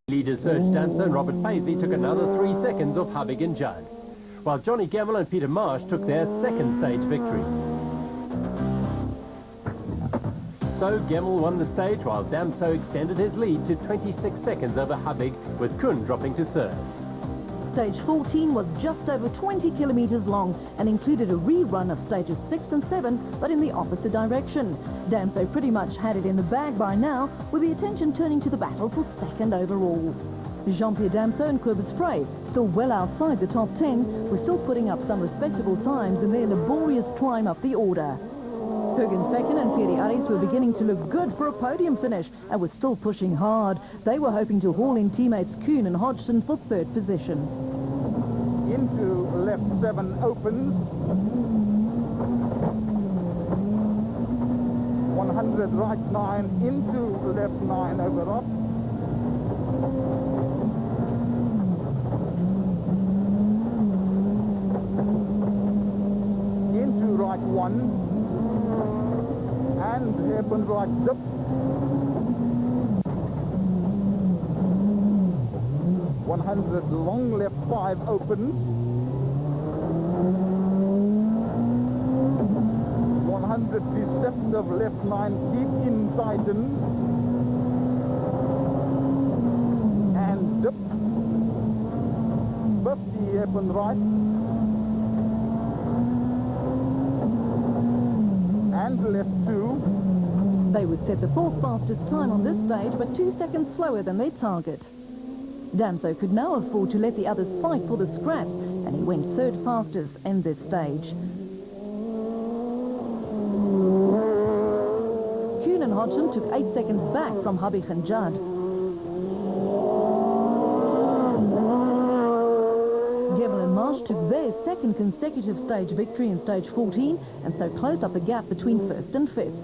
leaders Serge Dancer and Robert Paisley took another 3 seconds off Hubig and Judd, while Johnny Gemmell and Peter Marsh took their second stage victory. So Gemmell won the stage, while Damso extended his lead to 26 seconds over Hubig, with Kuhn dropping to third. Stage 14 was just over 20 kilometres long and included a rerun of stages 6 and 7, but in the opposite direction. Damso pretty much had it in the bag by now, with the attention turning to the battle for second overall. Jean-Pierre Damso and Cobus Frey, still well outside the top 10, were still putting up some respectable times in their laborious climb up the order. Jürgen Fecken and Thierry Aris were beginning to look good for a podium finish and were still pushing hard. They were hoping to haul in teammates Kuhn and Hodgson for third position. Into left 7 opens. 100 right 9 into left 9 over up. Into right 1. And hairpin right dip. 100 long left 5 opens. 100 deceptive left 9 deep in tightens. And dip. 50 hairpin right. And left 2. They would set the fourth fastest time on this stage, but 2 seconds slower than their target. Damso could now afford to let the others fight for the scratch, and he went third fastest in this stage. Kuhn and Hodgson took 8 seconds back from Hubig and Judd. Gemmell and Marsh took their second consecutive stage victory in stage 14, and so closed up the gap between first and fifth.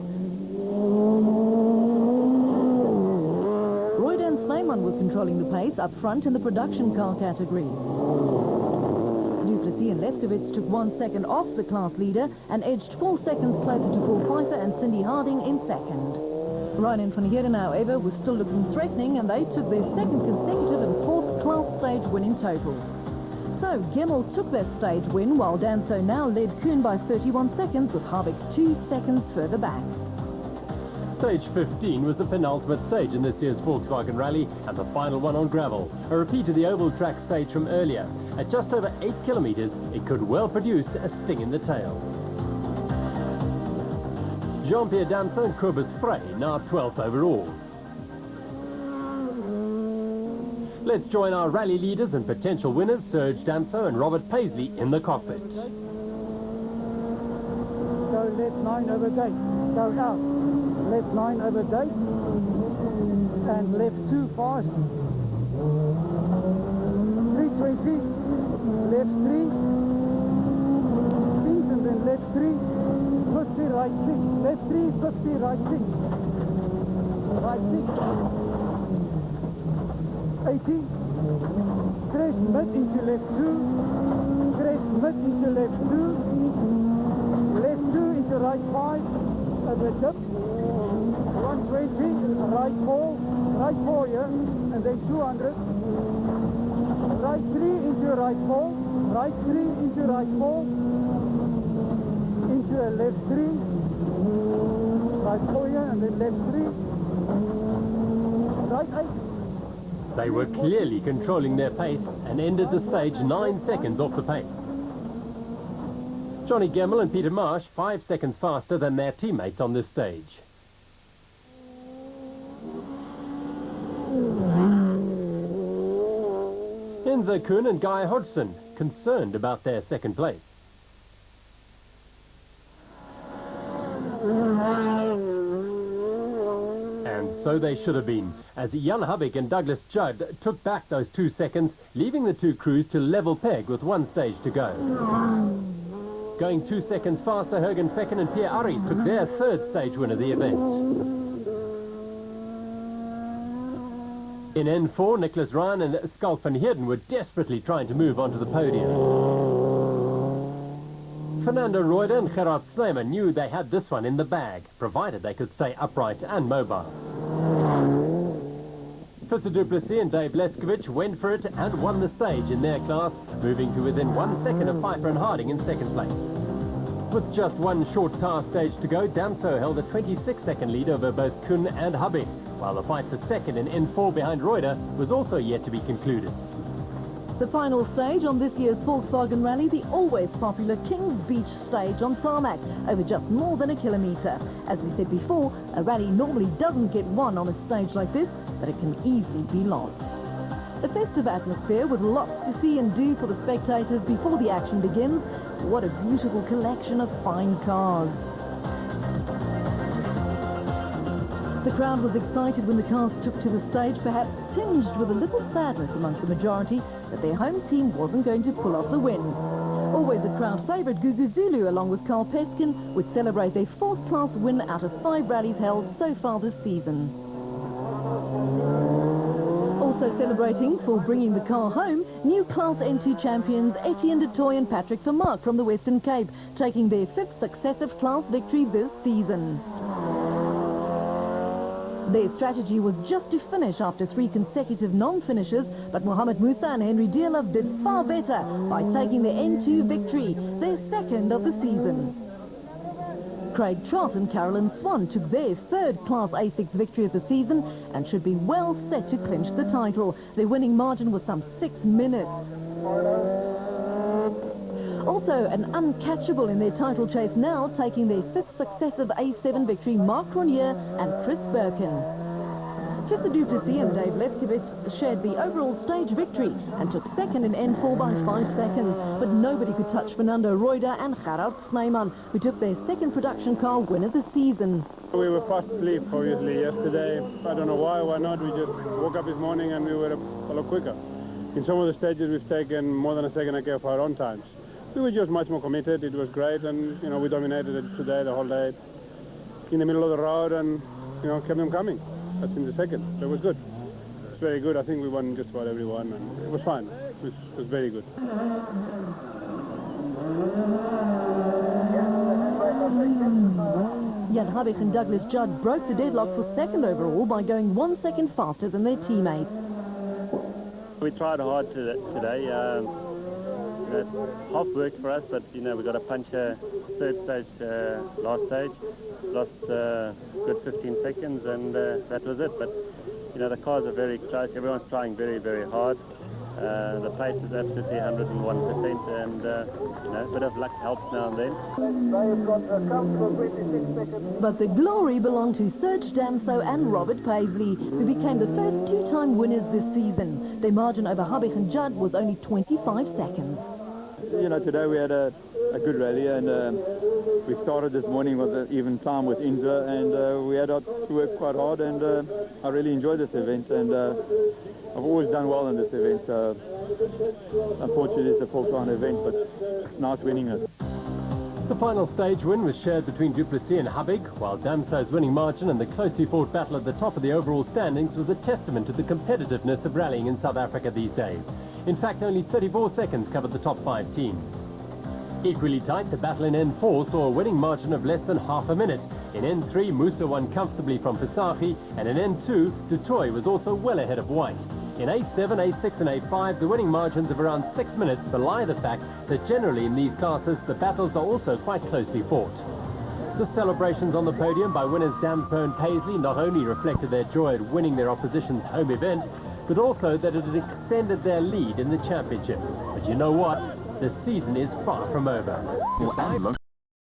Was controlling the pace up front in the production car category. Duplessis and Leskovich took 1 second off the class leader and edged 4 seconds closer to Paul Pfeiffer and Cindy Harding in second. Ryan van Heerden, however, was still looking threatening, and they took their second consecutive and fourth class stage win in total. So Gemmell took that stage win, while Damso now led Kuhn by 31 seconds, with Hubig 2 seconds further back. Stage 15 was the penultimate stage in this year's Volkswagen Rally, and the final one on gravel, a repeat of the oval track stage from earlier. At just over 8 kilometres, it could well produce a sting in the tail. Jean-Pierre Damso and Cobus Frey, now 12th overall. Let's join our rally leaders and potential winners, Serge Damso and Robert Paisley, in the cockpit. Go left 9 over gate. Go out. Left 9 over date, and left 2 fast. 320, left 3, spins and then left 3, 50 right 6, left 3, 50 right 6, right 6, 80, crest mid into left 2, crest mid into left 2, left 2 into right 5, over dip. 120, right 4 here, and then 200. Right 3 into right 4, right 3 into right 4, into a left 3, right 4 here, and then left 3, right 8. They were clearly controlling their pace and ended the stage 9 seconds off the pace. Johnny Gemmell and Peter Marsh 5 seconds faster than their teammates on this stage. Enzo Kuhn and Guy Hodgson concerned about their second place. And so they should have been, as Jan Hubig and Douglas Judd took back those 2 seconds, leaving the two crews to level peg with 1 stage to go. Going 2 seconds faster, Jürgen Fecken and Pierre Aris took their third stage win of the event. In N4, Nicholas Ryan and Schalk van Heerden were desperately trying to move onto the podium. Fernando Reuter and Gerard Slayman knew they had this one in the bag, provided they could stay upright and mobile. Fisher du Plessis and Dave Leskovich went for it and won the stage in their class, moving to within 1 second of Pfeiffer and Harding in second place. With just one short car stage to go, Damso held a 26-second lead over both Kuhn and Hubby, while the fight for second in N4 behind Reuter was also yet to be concluded. The final stage on this year's Volkswagen Rally, the always popular Kings Beach stage on tarmac, over just more than a kilometre. As we said before, a rally normally doesn't get won on a stage like this, but it can easily be lost. A festive atmosphere with lots to see and do for the spectators before the action begins. What a beautiful collection of fine cars. The crowd was excited when the cars took to the stage, perhaps tinged with a little sadness amongst the majority that their home team wasn't going to pull off the win. Always a crowd favourite, Gugu Zulu, along with Carl Peskin, would celebrate their fourth-class win out of 5 rallies held so far this season. Also celebrating for bringing the car home, new Class N2 champions Etienne de Toy and Patrick Vermaak from the Western Cape, taking their 5th successive class victory this season. Their strategy was just to finish after 3 consecutive non-finishes, but Mohamed Musa and Henry Dearlove did far better by taking the N2 victory, their 2nd of the season. Craig Trott and Carolyn Swan took their 3rd Class A6 victory of the season and should be well set to clinch the title. Their winning margin was some 6 minutes. Also, an uncatchable in their title chase now, taking their 5th successive A7 victory, Mark Ronier and Chris Birkin. Fisher du Plessis and Dave Leskovich shared the overall stage victory and took 2nd in N4 by 5 seconds, but nobody could touch Fernando Reuter and Gerard Snyman, who took their 2nd production car win of the season. We were fast asleep, obviously, yesterday. I don't know why not. We just woke up this morning and we were a lot quicker. In some of the stages, we've taken more than a second ahead of our own times. We were just much more committed. It was great, and you know, we dominated it today, the whole day, in the middle of the road, and you know, kept them coming. That's in the second, so it was good. It's very good. I think we won just about everyone, and it was fine. It was very good. Jan Habich and Douglas Judd broke the deadlock for 2nd overall by going 1 second faster than their teammates. We tried hard today. Half worked for us, but you know, we got a puncher 3rd stage, last stage, lost good 15 seconds, and that was it. But you know, the cars are very close. Everyone's trying very, very hard. The pace is absolutely 101%, and you know, a bit of luck helps now and then. But the glory belonged to Serge Damso and Robert Paisley, who became the first 2-time winners this season. Their margin over Habich and Judd was only 25 seconds. You know, today we had a good rally, and we started this morning with an even time with Inza, and we had to work quite hard, and I really enjoyed this event, and I've always done well in this event. Unfortunately, it's a full-time event, but it's nice winning it. The final stage win was shared between du Plessis and Habig, while Damso's winning margin and the closely fought battle at the top of the overall standings was a testament to the competitiveness of rallying in South Africa these days. In fact, only 34 seconds covered the top 5 teams. Equally tight, the battle in N4 saw a winning margin of less than half a minute. In N3, Musa won comfortably from Pisachi, and in N2, Du Toit was also well ahead of White. In A7, A6 and A5, the winning margins of around 6 minutes belie the fact that generally in these classes, the battles are also quite closely fought. The celebrations on the podium by winners Damso and Paisley not only reflected their joy at winning their opposition's home event, but also that it had extended their lead in the championship. But you know what? The season is far from over.